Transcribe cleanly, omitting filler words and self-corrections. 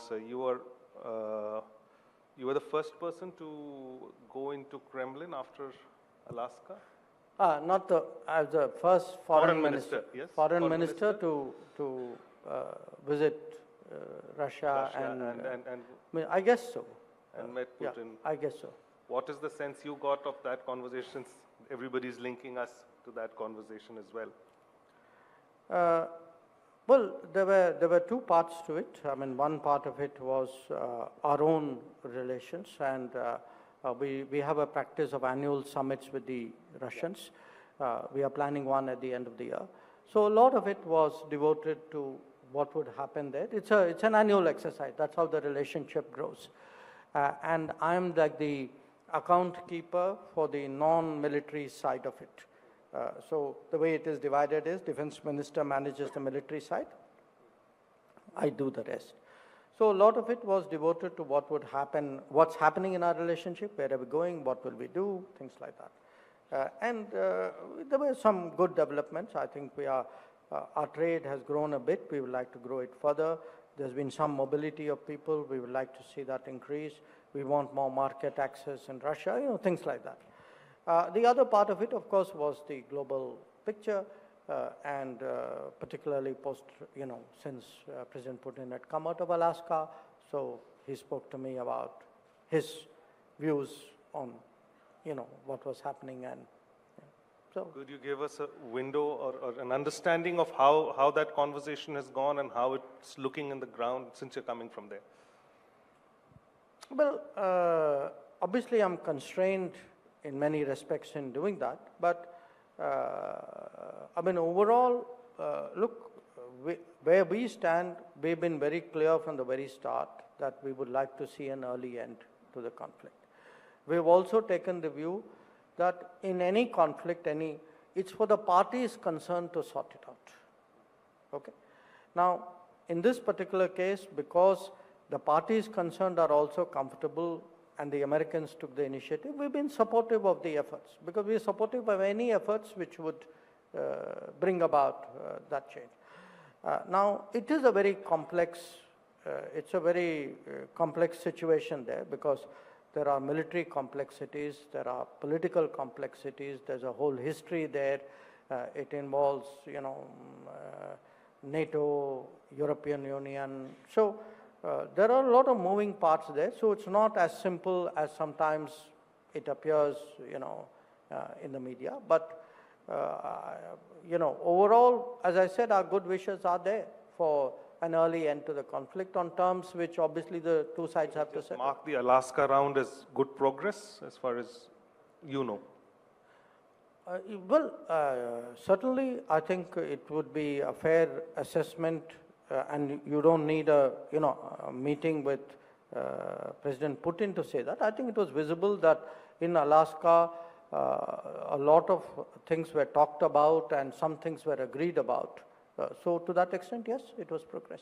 sir. You were the first person to go into Kremlin after Alaska? Not the, as the first foreign minister. Yes. Foreign minister to visit Russia and I mean, I guess so. And met Putin. Yeah, I guess so. What is the sense you got of that conversation? Everybody's linking us to that conversation as well. Well, there were two parts to it. I mean, one part of it was our own relations, and we have a practice of annual summits with the Russians. We are planning one at the end of the year. So a lot of it was devoted to what would happen there. It's an annual exercise. That's how the relationship grows. And I'm like the account keeper for the non-military side of it. So the way it is divided is defense minister manages the military side. I do the rest. So a lot of it was devoted to what would happen, what's happening in our relationship, where are we going, what will we do, things like that. And there were some good developments. I think our trade has grown a bit. We would like to grow it further. There's been some mobility of people. We would like to see that increase. We want more market access in Russia, things like that. The other part of it, of course, was the global picture, and particularly since President Putin had come out of Alaska, so he spoke to me about his views on, what was happening. And so, could you give us a window or an understanding of how that conversation has gone and how it's looking in the ground since you're coming from there? Well, obviously, I'm constrained in many respects in doing that, but I mean, overall, look, where we stand, we've been very clear from the very start that we would like to see an early end to the conflict. We've also taken the view that in any conflict, it's for the parties concerned to sort it out. Okay? Now, in this particular case, because the parties concerned are also comfortable and the Americans took the initiative, we've been supportive of the efforts, because we are supportive of any efforts which would bring about that change. Now, it is a very complex, complex situation there, because there are military complexities, there are political complexities, there's a whole history there. It involves, NATO, European Union. So there are a lot of moving parts there. So it's not as simple as sometimes it appears, in the media. But, overall, as I said, our good wishes are there for an early end to the conflict on terms which obviously the two sides have to settle. Mark the Alaska round as good progress as far as you know? Certainly I think it would be a fair assessment, and you don't need a meeting with President Putin to say that. I think it was visible that in Alaska a lot of things were talked about and some things were agreed about. So to that extent, yes, it was progress.